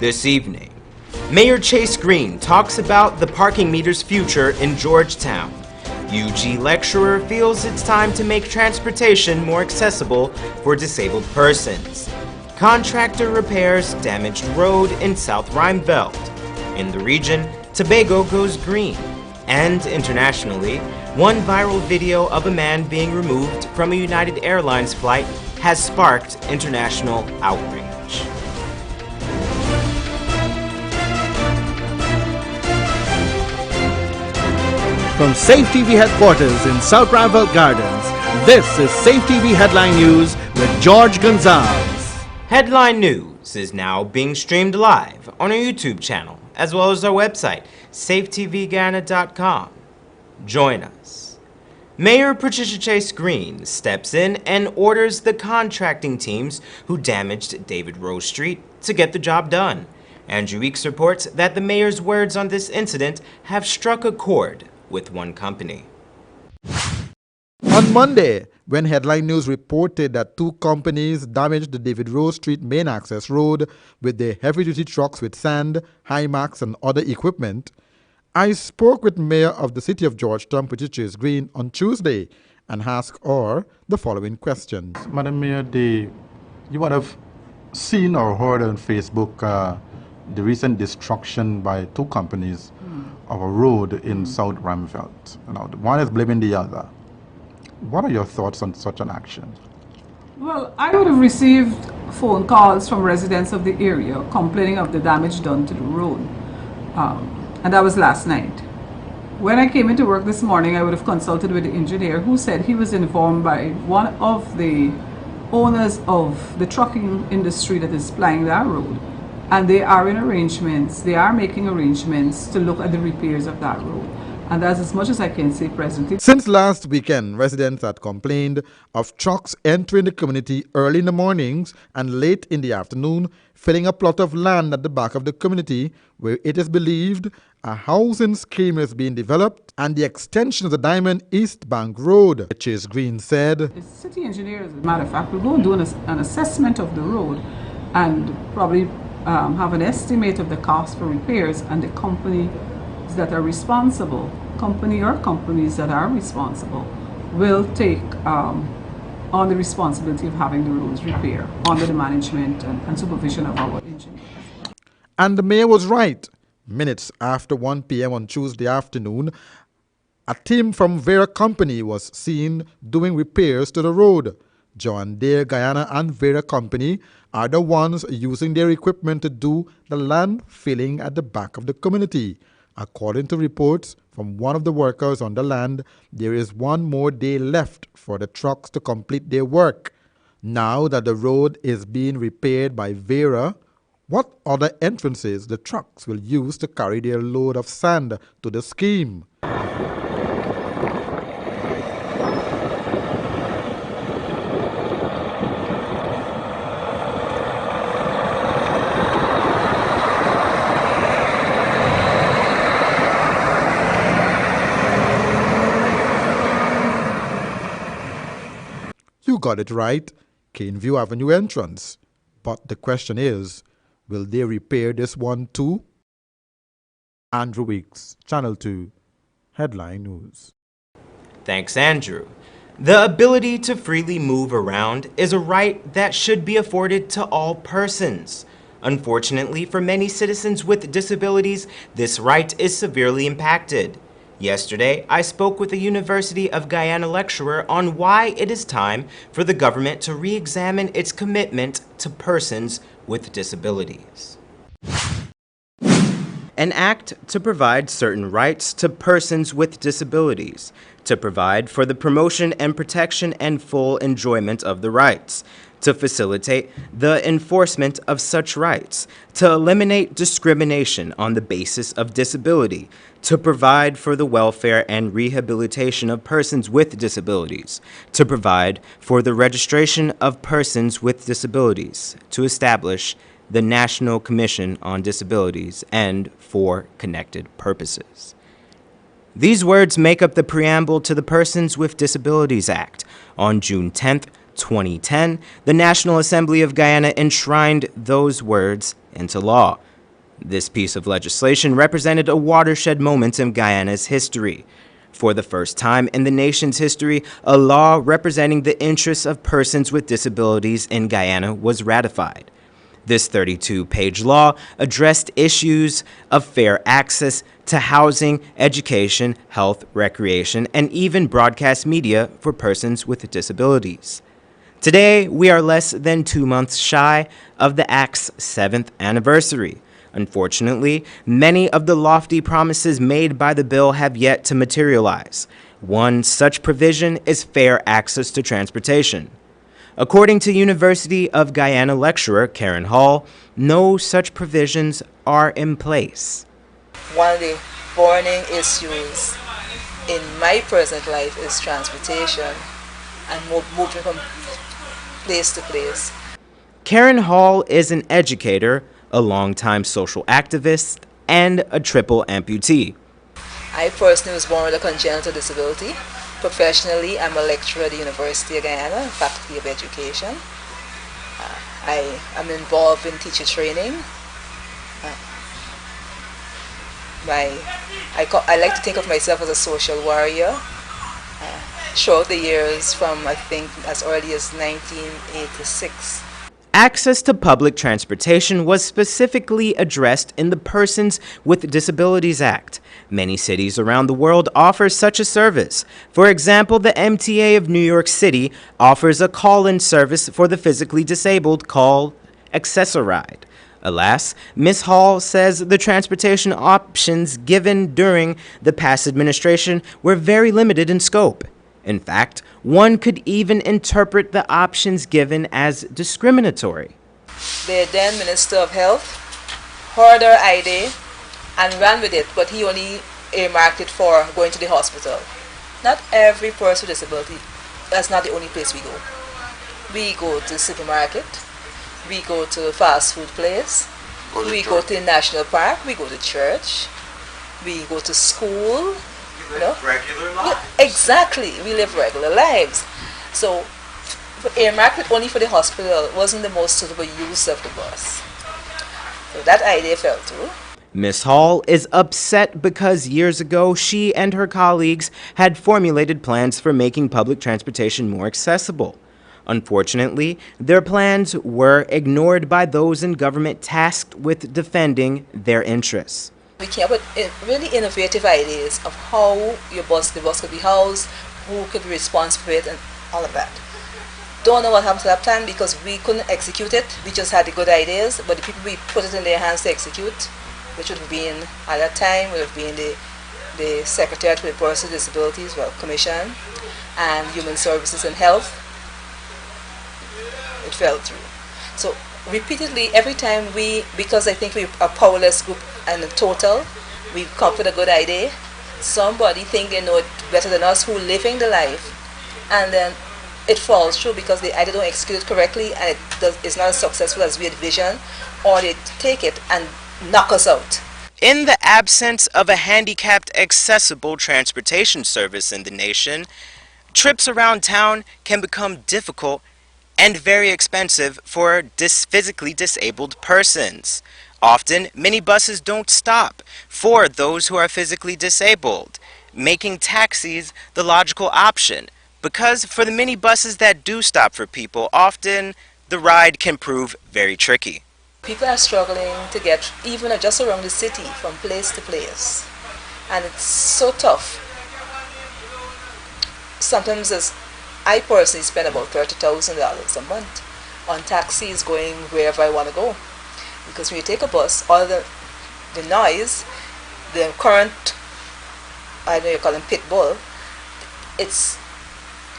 This evening, Mayor Chase Green talks about the parking meter's future in Georgetown. UG lecturer feels it's time to make transportation more accessible for disabled persons. Contractor repairs damaged road in South Rheinbelt. In the region, Tobago goes green. And internationally, one viral video of a man being removed from a United Airlines flight has sparked international outrage. From Safe TV headquarters in South Rheinbelt Gardens, this is Safe TV Headline News with George Gonzalez. Headline News is now being streamed live on our YouTube channel, as well as our website, safetvguyana.com. Join us. Mayor Patricia Chase Green steps in and orders the contracting teams who damaged David Rose Street to get the job done. Andrew Weeks reports that the mayor's words on this incident have struck a chord with one company. On Monday, when Headline News reported that two companies damaged the David Rose Street main access road with their heavy-duty trucks with sand, Himax, and other equipment, I spoke with Mayor of the City of Georgetown, Patricia Chase Green, on Tuesday and asked her the following questions. Madam Mayor, you would have seen or heard on Facebook the recent destruction by two companies of a road in South Rheinbelt. Now, one is blaming the other. What are your thoughts on such an action? Well, I would have received phone calls from residents of the area complaining of the damage done to the road. And that was last night. When I came into work this morning, I would have consulted with the engineer who said he was informed by one of the owners of the trucking industry that is plying that road. And they are making arrangements to look at the repairs of that road. And that's as much as I can say presently. Since last weekend, residents had complained of trucks entering the community early in the mornings and late in the afternoon, filling a plot of land at the back of the community where it is believed a housing scheme is being developed and the extension of the Diamond East Bank Road. Chase Green said, The city engineer, as a matter of fact, will go and do an assessment of the road and probably have an estimate of the cost for repairs, and the companies that are responsible, companies that are responsible, will take on the responsibility of having the roads repaired under the management and supervision of our engineers. And the mayor was right. Minutes after 1 p.m. on Tuesday afternoon, a team from Vera Company was seen doing repairs to the road. John Deere, Guyana, and Vera Company are the ones using their equipment to do the land filling at the back of the community. According to reports from one of the workers on the land, there is one more day left for the trucks to complete their work. Now that the road is being repaired by Vera, what other entrances the trucks will use to carry their load of sand to the scheme? You got it right, Caneview Avenue entrance. But the question is, will they repair this one too? Andrew Weeks, Channel 2, Headline News. Thanks, Andrew. The ability to freely move around is a right that should be afforded to all persons. Unfortunately, for many citizens with disabilities, this right is severely impacted. Yesterday, I spoke with a University of Guyana lecturer on why it is time for the government to re-examine its commitment to persons with disabilities. An act to provide certain rights to persons with disabilities, to provide for the promotion and protection and full enjoyment of the rights, to facilitate the enforcement of such rights, to eliminate discrimination on the basis of disability, to provide for the welfare and rehabilitation of persons with disabilities, to provide for the registration of persons with disabilities, to establish the National Commission on Disabilities, and for connected purposes. These words make up the preamble to the Persons with Disabilities Act. On June 10th, 2010, the National Assembly of Guyana enshrined those words into law. This piece of legislation represented a watershed moment in Guyana's history. For the first time in the nation's history, a law representing the interests of persons with disabilities in Guyana was ratified. This 32-page law addressed issues of fair access to housing, education, health, recreation, and even broadcast media for persons with disabilities. Today, we are less than 2 months shy of the Act's 7th anniversary. Unfortunately, many of the lofty promises made by the bill have yet to materialize. One such provision is fair access to transportation. According to University of Guyana lecturer Karen Hall, no such provisions are in place. One of the burning issues in my present life is transportation and moving from place to place. Karen Hall is an educator, a longtime social activist, and a triple amputee. I personally was born with a congenital disability. Professionally, I'm a lecturer at the University of Guyana, Faculty of Education. I am involved in teacher training. I like to think of myself as a social warrior. Throughout the years from, I think, as early as 1986. Access to public transportation was specifically addressed in the Persons with Disabilities Act. Many cities around the world offer such a service. For example, the MTA of New York City offers a call-in service for the physically disabled called Accessoride. Alas, Ms. Hall says the transportation options given during the past administration were very limited in scope. In fact, one could even interpret the options given as discriminatory. The then Minister of Health heard our idea and ran with it, but he only earmarked it for going to the hospital. Not every person with disability, that's not the only place we go. We go to the supermarket, we go to a fast food place, we go to the national park, we go to church, we go to school. You live regular lives. Exactly, we live regular lives. So, earmarked it only for the hospital wasn't the most suitable use of the bus. So that idea fell through. Ms. Hall is upset because years ago she and her colleagues had formulated plans for making public transportation more accessible. Unfortunately, their plans were ignored by those in government tasked with defending their interests. We came up with really innovative ideas of how the bus could be housed, who could be responsible for it, and all of that. Don't know what happened to that plan because we couldn't execute it. We just had the good ideas, but the people we put it in their hands to execute, which would have been, at that time, would have been the Secretariat for the Persons with Disabilities, well, Commission, and Human Services and Health. It fell through. So repeatedly, every time because I think we're a powerless group and in total, we come up with a good idea, somebody think they know it better than us who living the life, and then it falls through because they either don't execute it correctly and it's not as successful as we envisioned, or they take it and knock us out. In the absence of a handicapped accessible transportation service in the nation, trips around town can become difficult and very expensive for physically disabled persons. Often, minibuses don't stop for those who are physically disabled, making taxis the logical option. Because for the minibuses that do stop for people, often the ride can prove very tricky. People are struggling to get even just around the city from place to place. And it's so tough. Sometimes I personally spend about $30,000 a month on taxis going wherever I want to go. Because when you take a bus, all the noise, the current, I know you call them pit bull, it's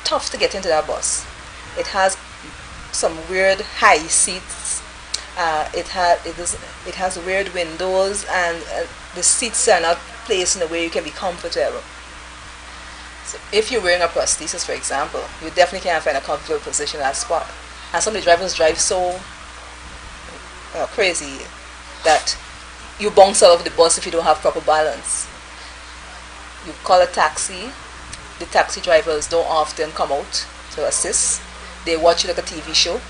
tough to get into that bus. It has some weird high seats. It has weird windows, and the seats are not placed in a way you can be comfortable. So if you're wearing a prosthesis, for example, you definitely can't find a comfortable position in that spot. And some of the drivers drive so crazy that you bounce out of the bus if you don't have proper balance. You call a taxi, the taxi drivers don't often come out to assist. They watch you like a TV show.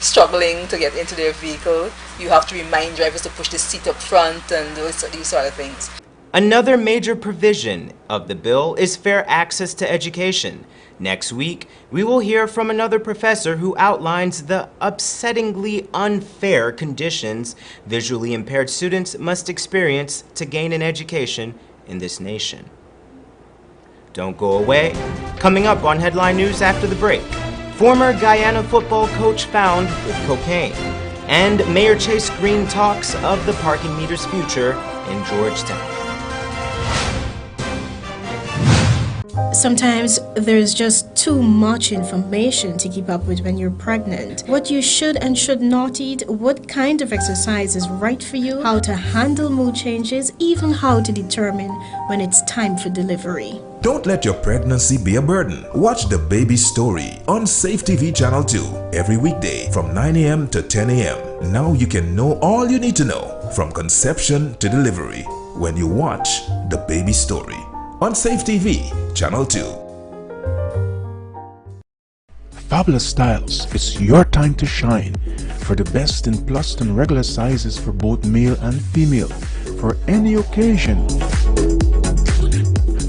struggling to get into their vehicle. You have to remind drivers to push the seat up front and these sort of things. Another major provision of the bill is fair access to education. Next week, we will hear from another professor who outlines the upsettingly unfair conditions visually impaired students must experience to gain an education in this nation. Don't go away. Coming up on Headline News after the break, former Guyana football coach found with cocaine, and Mayor Chase Green talks of the parking meter's future in Georgetown. Sometimes there's just too much information to keep up with when you're pregnant. What you should and should not eat, what kind of exercise is right for you, how to handle mood changes, even how to determine when it's time for delivery. Don't let your pregnancy be a burden. Watch The Baby Story on Safe TV Channel 2 every weekday from 9 a.m. to 10 a.m. Now you can know all you need to know from conception to delivery when you watch The Baby Story on Safe TV Channel 2. Fabulous Styles, it's your time to shine for the best in plus and regular sizes for both male and female for any occasion.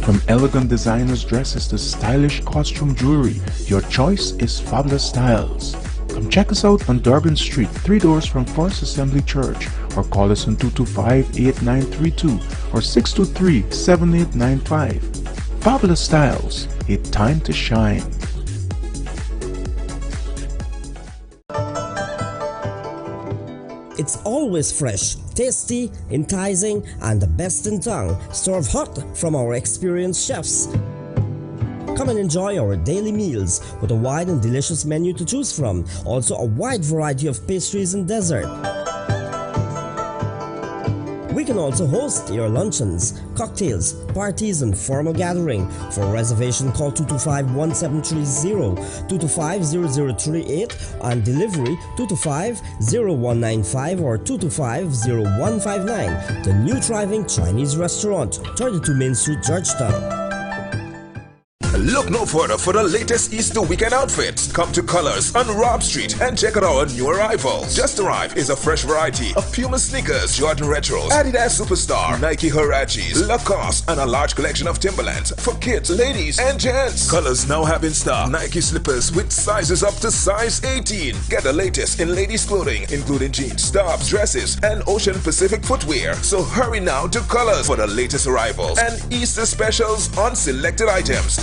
From elegant designers dresses to stylish costume jewelry, your choice is Fabulous Styles. Come check us out on Durgan Street, 3 doors from First Assembly Church, or call us on 225-8932 or 623-7895. Fabulous Styles, a time to shine. It's always fresh, tasty, enticing, and the best in town, served hot from our experienced chefs. Come and enjoy our daily meals with a wide and delicious menu to choose from. Also a wide variety of pastries and dessert. We can also host your luncheons, cocktails, parties, and formal gathering. For reservation, call 225-1730, 225-0038, and delivery 225-0195 or 225-0159. The new thriving Chinese restaurant, 32 Main Street, Georgetown. Look no further for the latest Easter weekend outfits. Come to Colors on Robb Street and check out our new arrivals. Just arrived is a fresh variety of Puma sneakers, Jordan Retros, Adidas Superstar, Nike Huaraches, Lacoste, and a large collection of Timberlands for kids, ladies, and gents. Colors now have in stock Nike slippers with sizes up to size 18. Get the latest in ladies' clothing, including jeans, tops, dresses, and Ocean Pacific footwear. So hurry now to Colors for the latest arrivals and Easter specials on selected items.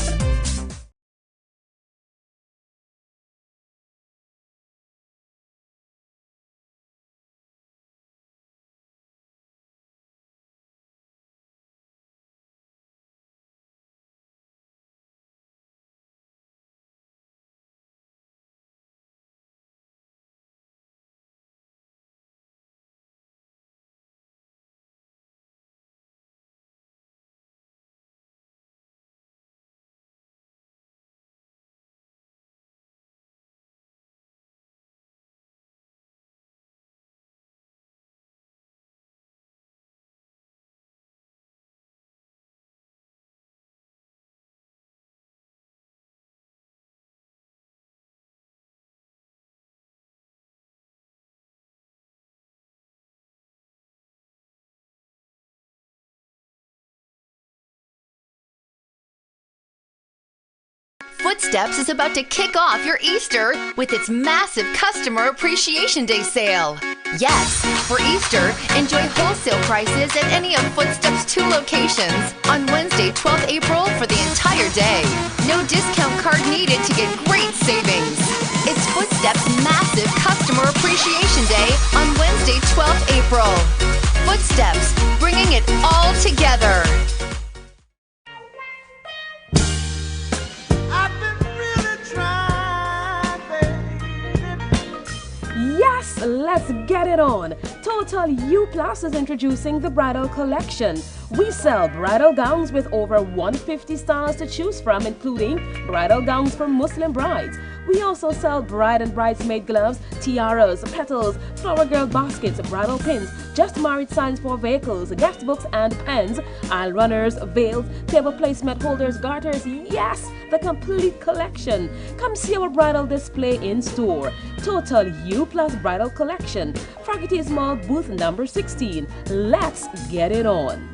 Footsteps is about to kick off your Easter with its massive Customer Appreciation Day sale. Yes, for Easter, enjoy wholesale prices at any of Footsteps' 2 locations on Wednesday, 12th April for the entire day. No discount card needed to get great savings. It's Footsteps' massive Customer Appreciation Day on Wednesday, 12th April. Footsteps, bringing it all together. Yes, let's get it on. Total U Plus is introducing the bridal collection. We sell bridal gowns with over 150 styles to choose from, including bridal gowns for Muslim brides. We also sell bride and bridesmaid gloves, tiaras, petals, flower girl baskets, bridal pins, just married signs for vehicles, guest books and pens, aisle runners, veils, table placement holders, garters. Yes, the complete collection. Come see our bridal display in store. Total U Plus Bridal Collection. Fraggity's Mall, booth number 16. Let's get it on.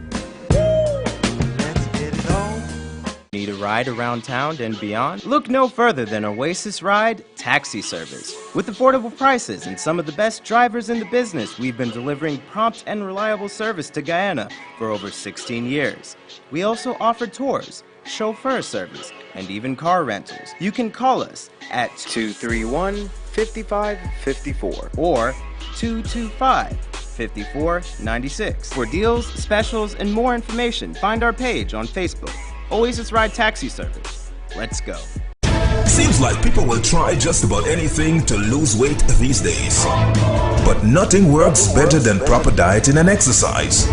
Need a ride around town and beyond? Look no further than Oasis Ride Taxi Service. With affordable prices and some of the best drivers in the business, we've been delivering prompt and reliable service to Guyana for over 16 years. We also offer tours, chauffeur service, and even car rentals. You can call us at 231-5554 or 225-5496. For deals, specials, and more information, find our page on Facebook. Oasis Ride Taxi Service. Let's go. Seems like people will try just about anything to lose weight these days. But nothing works better than proper dieting and exercise.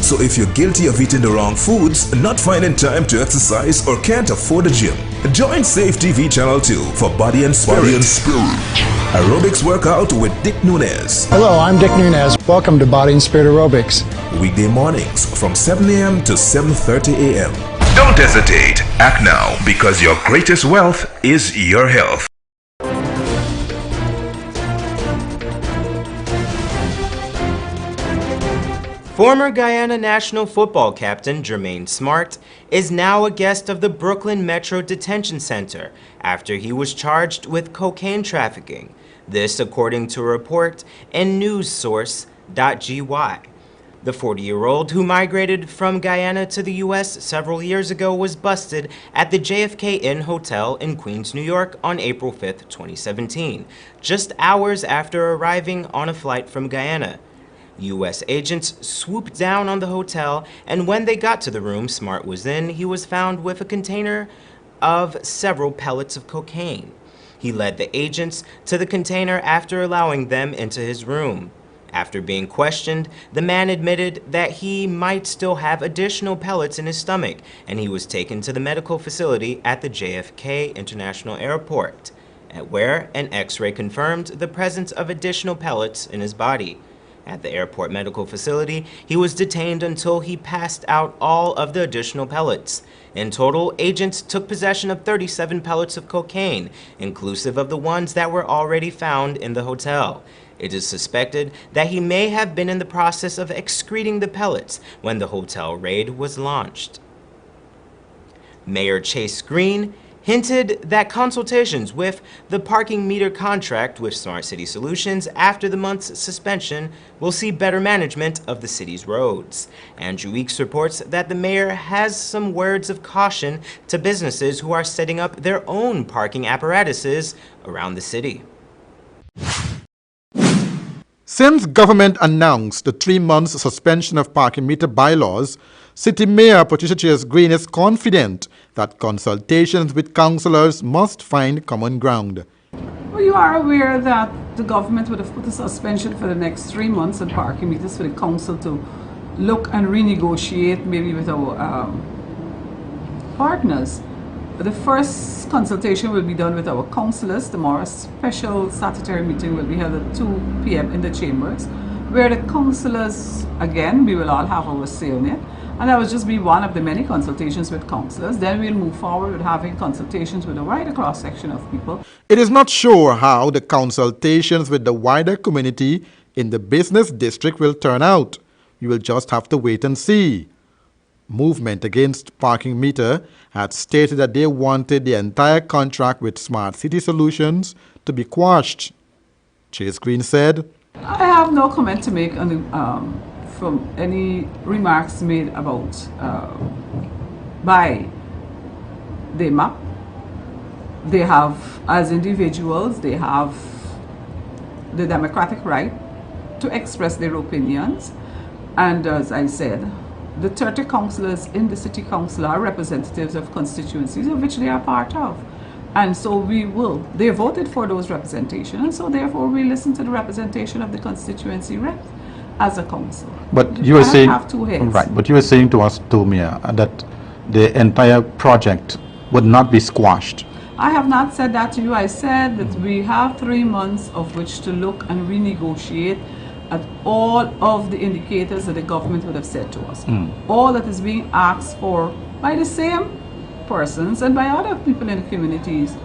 So if you're guilty of eating the wrong foods, not finding time to exercise, or can't afford a gym, join Safe TV Channel 2 for Body and Spirit. Aerobics workout with Dick Nunez. Hello, I'm Dick Nunez. Welcome to Body and Spirit Aerobics. Weekday mornings from 7 a.m. to 7:30 a.m. Don't hesitate. Act now, because your greatest wealth is your health. Former Guyana national football captain Jermaine Smart is now a guest of the Brooklyn Metro Detention Center after he was charged with cocaine trafficking. This according to a report in newssource.gy. The 40-year-old who migrated from Guyana to the U.S. several years ago was busted at the JFK Inn Hotel in Queens, New York on April 5, 2017, just hours after arriving on a flight from Guyana. U.S. agents swooped down on the hotel, and when they got to the room Smart was in, he was found with a container of several pellets of cocaine. He led the agents to the container after allowing them into his room. After being questioned, the man admitted that he might still have additional pellets in his stomach, and he was taken to the medical facility at the JFK International Airport, where an X-ray confirmed the presence of additional pellets in his body. At the airport medical facility, he was detained until he passed out all of the additional pellets. In total, agents took possession of 37 pellets of cocaine, inclusive of the ones that were already found in the hotel. It is suspected that he may have been in the process of excreting the pellets when the hotel raid was launched. Mayor Chase Green hinted that consultations with the parking meter contract with Smart City Solutions after the month's suspension will see better management of the city's roads. Andrew Weeks reports that the mayor has some words of caution to businesses who are setting up their own parking apparatuses around the city. Since government announced the 3-month suspension of parking meter bylaws, City Mayor Patricia Chase Green is confident that consultations with councillors must find common ground. Well, you are aware that the government would have put a suspension for the next 3 months on parking meters for the council to look and renegotiate maybe with our partners. The first consultation will be done with our councillors. Tomorrow, a special statutory meeting will be held at 2 p.m. in the chambers, where the councillors, again, we will all have our say on it. And that will just be one of the many consultations with councillors. Then we'll move forward with having consultations with a wider cross-section of people. It is not sure how the consultations with the wider community in the business district will turn out. You will just have to wait and see. Movement Against Parking Meter had stated that they wanted the entire contract with Smart City Solutions to be quashed. Chase Green said, I have no comment to make on the, from any remarks made about by the MAP. They have, as individuals, they have the democratic right to express their opinions. And as I said, the 30 councillors in the city council are representatives of constituencies of which they are part of. And so they voted for those representations, and so therefore we listen to the representation of the constituency reps as a council. But you were saying, have two heads. right, but you were saying to us, Mayor, that the entire project would not be squashed. I have not said that to you. I said that we have 3 months of which to look and renegotiate at all of the indicators that the government would have said to us. All that is being asked for by the same persons and by other people in the communities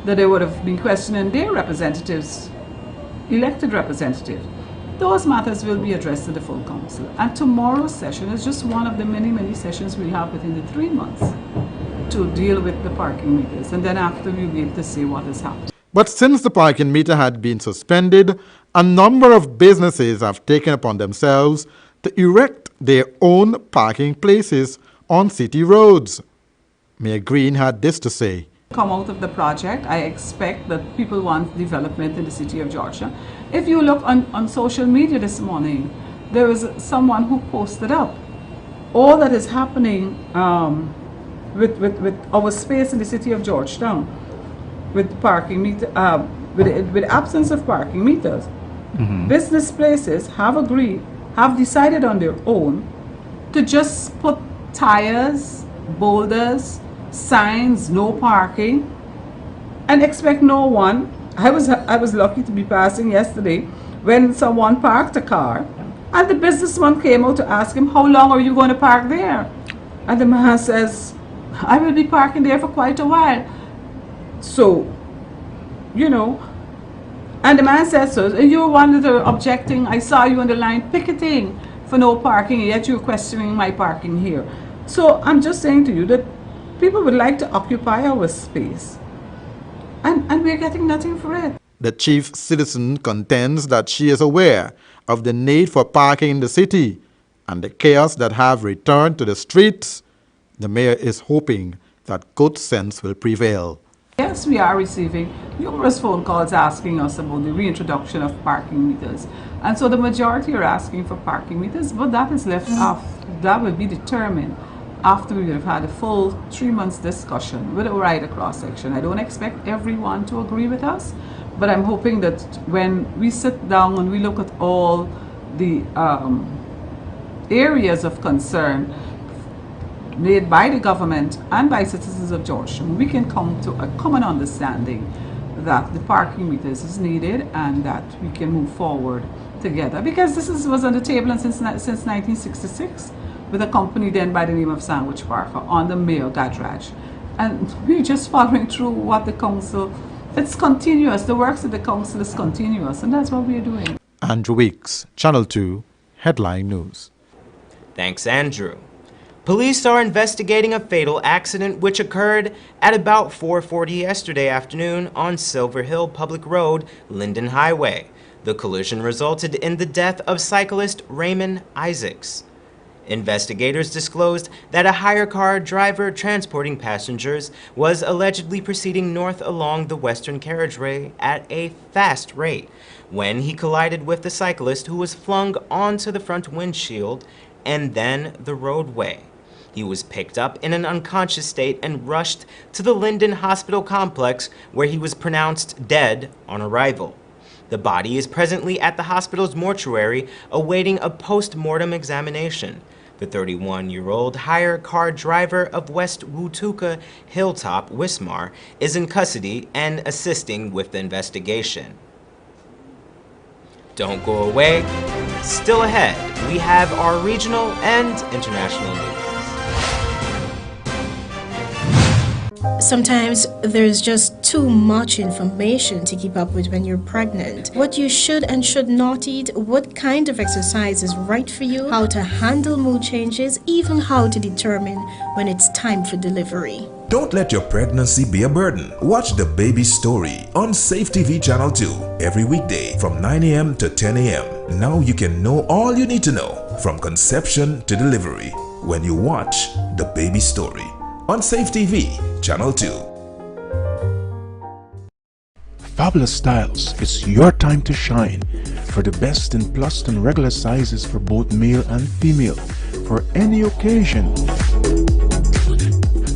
that they would have been questioning their representatives, elected representatives. Those matters will be addressed to the full council. And tomorrow's session is just one of the many, many sessions we have within the 3 months to deal with the parking meters. And then after we'll be able to see what has happened. But since the parking meter had been suspended, a number of businesses have taken upon themselves to erect their own parking places on city roads. Mayor Green had this to say. Come out of the project, I expect that people want development in the city of Georgia. If you look on social media this morning, there is someone who posted up all that is happening with our space in the city of Georgetown, with parking meter, with absence of parking meters. Business places have decided on their own to just put tires, boulders, signs, no parking, and expect no one. I was lucky to be passing yesterday when someone parked a car, and the businessman came out to ask him, how long are you going to park there? And the man says, I will be parking there for quite a while. So, you know, and the man says so, and you're one of the objecting, I saw you on the line picketing for no parking, and yet you're questioning my parking here. So I'm just saying to you that people would like to occupy our space, and we're getting nothing for it. The chief citizen contends that she is aware of the need for parking in the city and the chaos that have returned to the streets. The mayor is hoping that good sense will prevail. Yes, we are receiving numerous phone calls asking us about the reintroduction of parking meters. And so the majority are asking for parking meters, but that is left off. That will be determined after we have had a full 3 months discussion with a right across section. I don't expect everyone to agree with us, but I'm hoping that when we sit down and we look at all the areas of concern made by the government and by citizens of Georgetown, we can come to a common understanding that the parking meters is needed and that we can move forward together. Because this was on the table since 1966 with a company then by the name of Sandwich Parker under Mayor Gadraj. And we're just following through what the council, it's continuous, the works of the council is continuous, and that's what we're doing. Andrew Weeks, Channel 2, Headline News. Thanks, Andrew. Police are investigating a fatal accident which occurred at about 4:40 yesterday afternoon on Silver Hill Public Road, Linden Highway. The collision resulted in the death of cyclist Raymond Isaacs. Investigators disclosed that a hire car driver transporting passengers was allegedly proceeding north along the western carriageway at a fast rate when he collided with the cyclist, who was flung onto the front windshield and then the roadway. He was picked up in an unconscious state and rushed to the Linden Hospital complex, where he was pronounced dead on arrival. The body is presently at the hospital's mortuary awaiting a post-mortem examination. The 31-year-old hire car driver of West Wutuka Hilltop, Wismar, is in custody and assisting with the investigation. Don't go away. Still ahead, we have our regional and international news. Sometimes there's just too much information to keep up with when you're pregnant. What you should and should not eat, what kind of exercise is right for you, how to handle mood changes, even how to determine when it's time for delivery. Don't let your pregnancy be a burden. Watch The Baby Story on Safe TV Channel 2 every weekday from 9 a.m. to 10 a.m. Now you can know all you need to know from conception to delivery when you watch The Baby Story on Safe TV Channel 2. Fabulous Styles, it's your time to shine for the best in plus and regular sizes for both male and female for any occasion.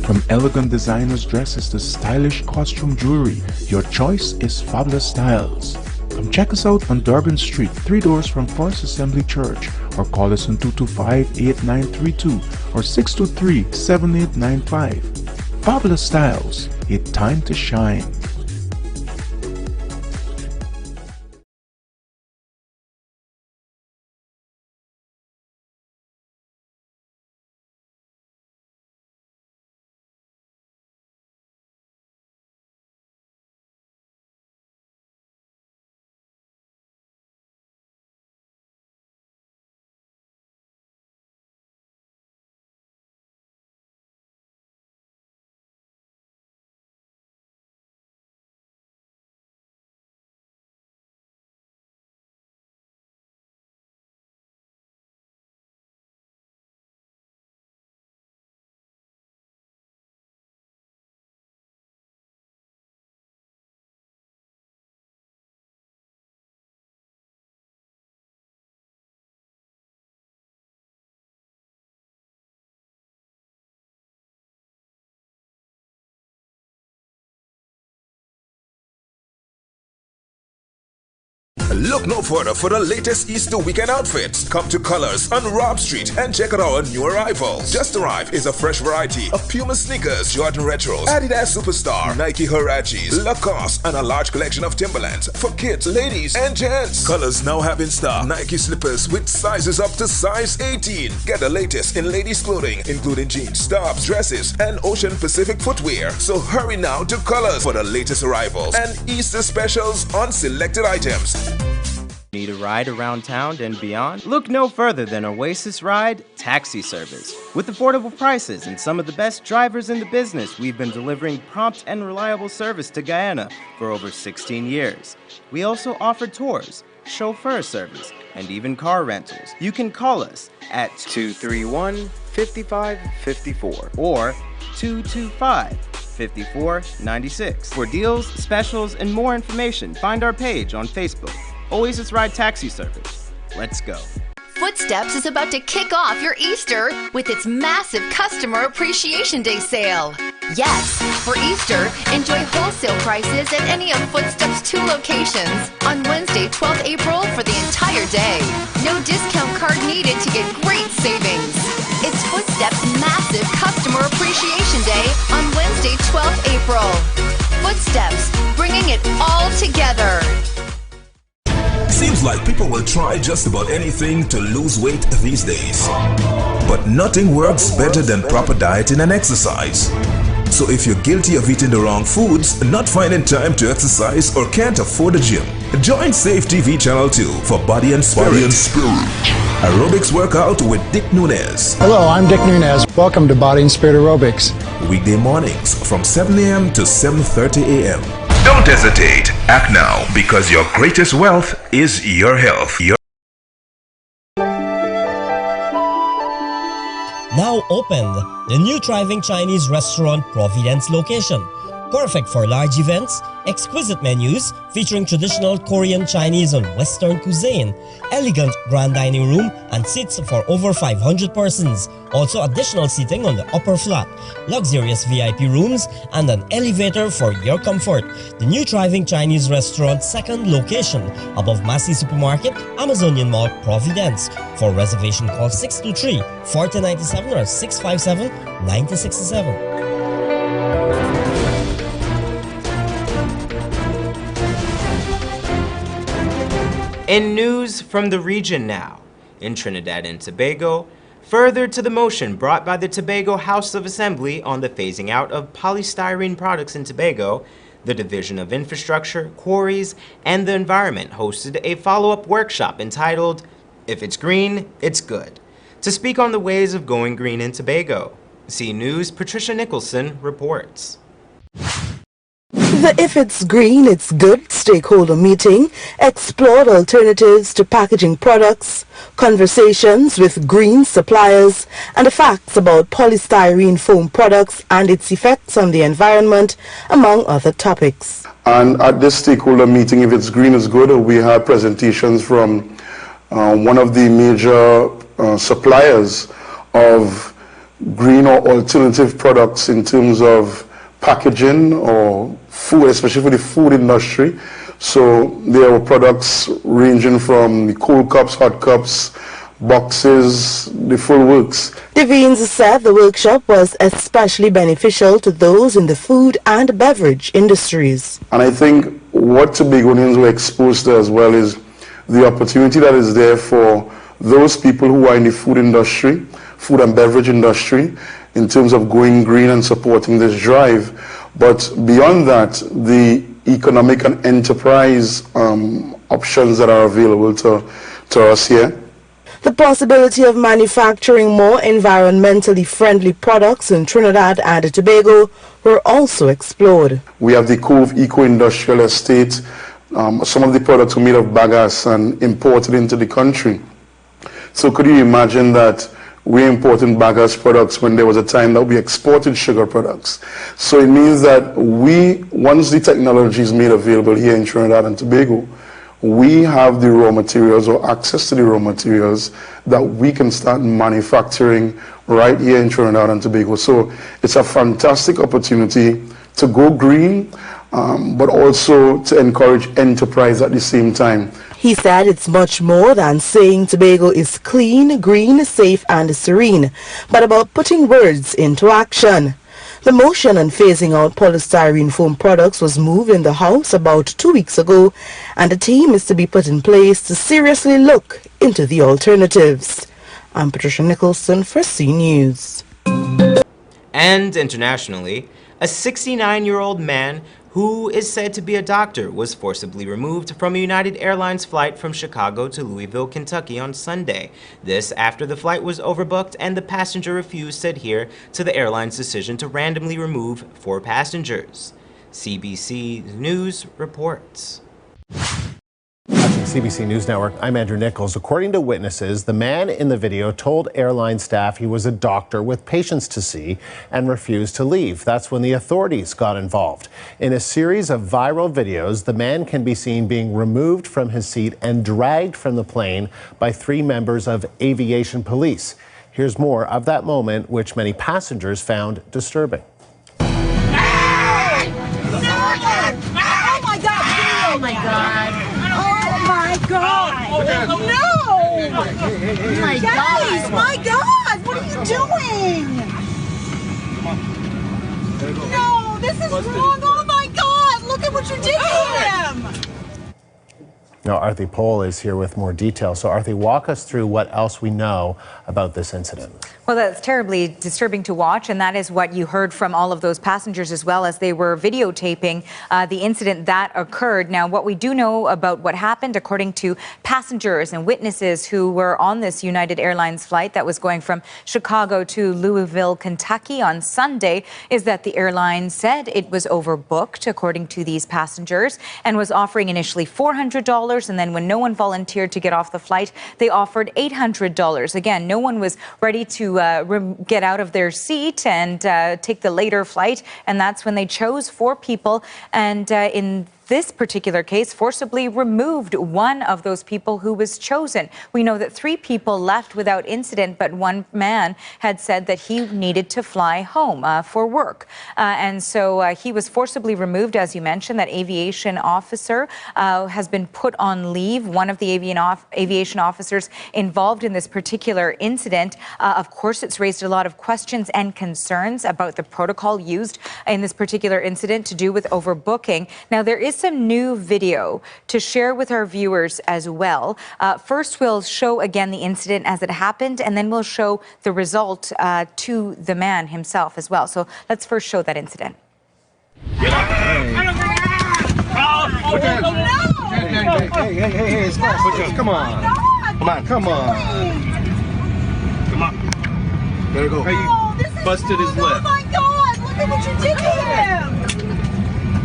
From elegant designers dresses to stylish costume jewelry, your choice is Fabulous Styles. Come check us out on Durban Street, 3 doors from First Assembly Church, or call us on 225-8932 or 623-7895. Fabulous Styles, it's time to shine. Look no further for the latest Easter weekend outfits. Come to Colors on Rob Street and check out our new arrivals. Just arrived is a fresh variety of Puma sneakers, Jordan Retros, Adidas Superstar, Nike Huaraches, Lacoste, and a large collection of Timberlands for kids, ladies, and gents. Colors now have in stock Nike slippers with sizes up to size 18. Get the latest in ladies' clothing, including jeans, tops, dresses, and Ocean Pacific footwear. So hurry now to Colors for the latest arrivals and Easter specials on selected items. Need a ride around town and beyond? Look no further than Oasis Ride Taxi Service. With affordable prices and some of the best drivers in the business, we've been delivering prompt and reliable service to Guyana for over 16 years. We also offer tours, chauffeur service, and even car rentals. You can call us at 231-5554 or 225-5496. For deals, specials, and more information, find our page on Facebook. Oasis Ride Taxi Service. Let's go. Footsteps is about to kick off your Easter with its massive Customer Appreciation Day sale. Yes, for Easter, enjoy wholesale prices at any of Footsteps' 2 locations on Wednesday, 12th April for the entire day. No discount card needed to get great savings. It's Footsteps' massive Customer Appreciation Day on Wednesday, 12th April. Footsteps, bringing it all together. Seems like people will try just about anything to lose weight these days. But nothing works better than proper dieting and exercise. So if you're guilty of eating the wrong foods, not finding time to exercise, or can't afford a gym, join Safe TV Channel 2 for Body and Spirit. Aerobics workout with Dick Nunez. Hello, I'm Dick Nunez. Welcome to Body and Spirit Aerobics. Weekday mornings from 7 a.m. to 7:30 a.m. Don't hesitate. Act now, because your greatest wealth is your health. Now opened, the new thriving Chinese restaurant Providence location. Perfect for large events, exquisite menus featuring traditional Korean, Chinese and Western cuisine, elegant grand dining room and seats for over 500 persons. Also additional seating on the upper flat, luxurious VIP rooms and an elevator for your comfort. The new thriving Chinese restaurant second location above Massey Supermarket, Amazonian Mall, Providence. For reservation call 623-4097 or 657-9067. In news from the region now, in Trinidad and Tobago, further to the motion brought by the Tobago House of Assembly on the phasing out of polystyrene products in Tobago, the Division of Infrastructure, Quarries, and the Environment hosted a follow-up workshop entitled, If It's Green, It's Good, to speak on the ways of going green in Tobago. See News' Patricia Nicholson reports. The If It's Green, It's Good stakeholder meeting explored alternatives to packaging products, conversations with green suppliers, and the facts about polystyrene foam products and its effects on the environment, among other topics. And at this stakeholder meeting, If It's Green, It's Good, we had presentations from one of the major suppliers of green or alternative products in terms of packaging or food, especially for the food industry. So there were products ranging from the cold cups, hot cups, boxes, the full works. Devines said the workshop was especially beneficial to those in the food and beverage industries. And I think what Tobagonians were exposed to as well is the opportunity that is there for those people who are in the food industry, food and beverage industry, in terms of going green and supporting this drive. But beyond that, the economic and enterprise options that are available to us here. The possibility of manufacturing more environmentally friendly products in Trinidad and Tobago were also explored. We have the Cove Eco-Industrial Estate. Some of the products were made of bagasse and imported into the country. So could you imagine that we're importing bagasse products when there was a time that we exported sugar products? So it means that once the technology is made available here in Trinidad and Tobago, we have the raw materials or access to the raw materials that we can start manufacturing right here in Trinidad and Tobago. So it's a fantastic opportunity to go green, but also to encourage enterprise at the same time. He said it's much more than saying Tobago is clean, green, safe and serene, but about putting words into action. The motion on phasing out polystyrene foam products was moved in the House about 2 weeks ago, and a team is to be put in place to seriously look into the alternatives. I'm Patricia Nicholson for C News. And internationally, a 69-year-old man who is said to be a doctor was forcibly removed from a United Airlines flight from Chicago to Louisville, Kentucky on Sunday. This after the flight was overbooked and the passenger refused to adhere to the airline's decision to randomly remove 4 passengers. CBC News reports. CBC News Network, I'm Andrew Nichols. According to witnesses, the man in the video told airline staff he was a doctor with patients to see and refused to leave. That's when the authorities got involved. In a series of viral videos, the man can be seen being removed from his seat and dragged from the plane by 3 members of aviation police. Here's more of that moment, which many passengers found disturbing. Oh my God! Oh my God! No! My guys, my God! What are you doing? No, this is wrong! Oh my God! Look at what you did to him! Now, Arthi Pohl is here with more details. So, Arthi, walk us through what else we know about this incident. Well, that's terribly disturbing to watch, and that is what you heard from all of those passengers as well as they were videotaping the incident that occurred. Now, what we do know about what happened, according to passengers and witnesses who were on this United Airlines flight that was going from Chicago to Louisville, Kentucky on Sunday, is that the airline said it was overbooked, according to these passengers, and was offering initially $400. And then when no one volunteered to get off the flight, they offered $800. Again, no one was ready to get out of their seat and take the later flight. And that's when they chose 4 people. And in this particular case, forcibly removed one of those people who was chosen. We know that 3 people left without incident, but one man had said that he needed to fly home for work. And so he was forcibly removed, as you mentioned. That aviation officer has been put on leave. One of the aviation officers involved in this particular incident. Of course, it's raised a lot of questions and concerns about the protocol used in this particular incident to do with overbooking. Now, there is some new video to share with our viewers as well. First, we'll show again the incident as it happened, and then we'll show the result to the man himself as well. So let's first show that incident. Hey, come on. Come on. There you go. Hey, you busted his lip. Oh my God! Look at what you did to him!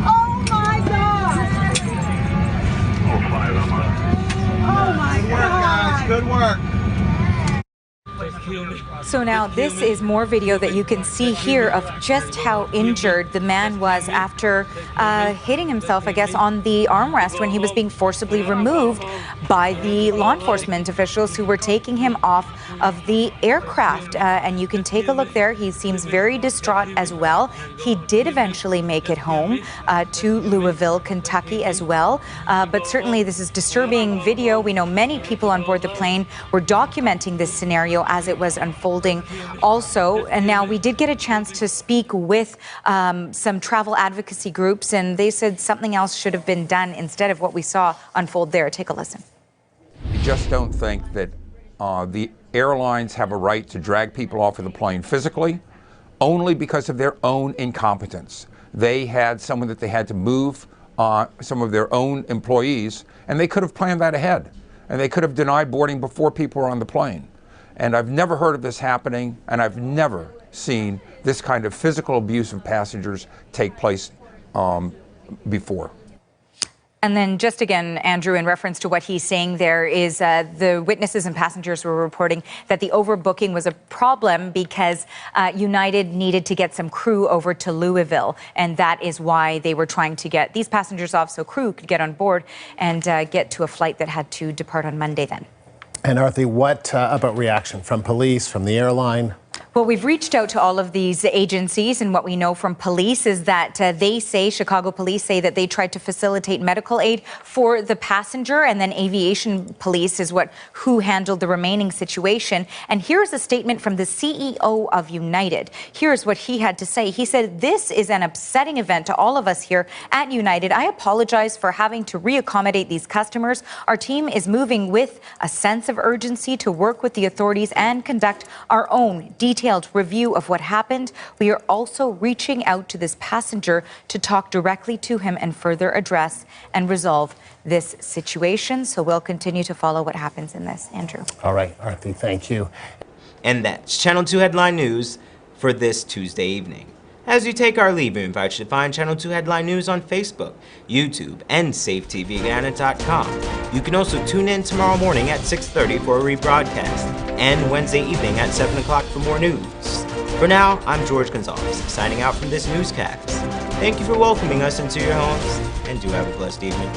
Oh my God! Oh my God! Good work, guys. Good work. So now this is more video that you can see here of just how injured the man was after hitting himself, I guess, on the armrest when he was being forcibly removed by the law enforcement officials who were taking him off of the aircraft. And you can take a look there. He seems very distraught as well. He did eventually make it home to Louisville, Kentucky as well. But certainly this is disturbing video. We know many people on board the plane were documenting this scenario as it was unfolding also. And now we did get a chance to speak with some travel advocacy groups, and they said something else should have been done instead of what we saw unfold there. Take a listen. I just don't think that the airlines have a right to drag people off of the plane physically only because of their own incompetence. They had someone that they had to move, some of their own employees, and they could have planned that ahead. And they could have denied boarding before people were on the plane. And I've never heard of this happening, and I've never seen this kind of physical abuse of passengers take place before. And then just again, Andrew, in reference to what he's saying there is the witnesses and passengers were reporting that the overbooking was a problem because United needed to get some crew over to Louisville. And that is why they were trying to get these passengers off so crew could get on board and get to a flight that had to depart on Monday then. And Arthi, what about reaction from police, from the airline? Well, we've reached out to all of these agencies, and what we know from police is that they say, Chicago police say that they tried to facilitate medical aid for the passenger, and then aviation police is who handled the remaining situation. And here's a statement from the CEO of United. Here's what he had to say. He said, "This is an upsetting event to all of us here at United. I apologize for having to reaccommodate these customers. Our team is moving with a sense of urgency to work with the authorities and conduct our own detailed review of what happened. We are also reaching out to this passenger to talk directly to him and further address and resolve this situation." So we'll continue to follow what happens in this. Andrew. All right, Arthi, thank you. And that's Channel 2 Headline News for this Tuesday evening. As you take our leave, we invite you to find Channel 2 Headline News on Facebook, YouTube, and SafeTVGuyana.com. You can also tune in tomorrow morning at 6:30 for a rebroadcast, and Wednesday evening at 7 o'clock for more news. For now, I'm George Gonzalez, signing out from this newscast. Thank you for welcoming us into your homes, and do have a blessed evening.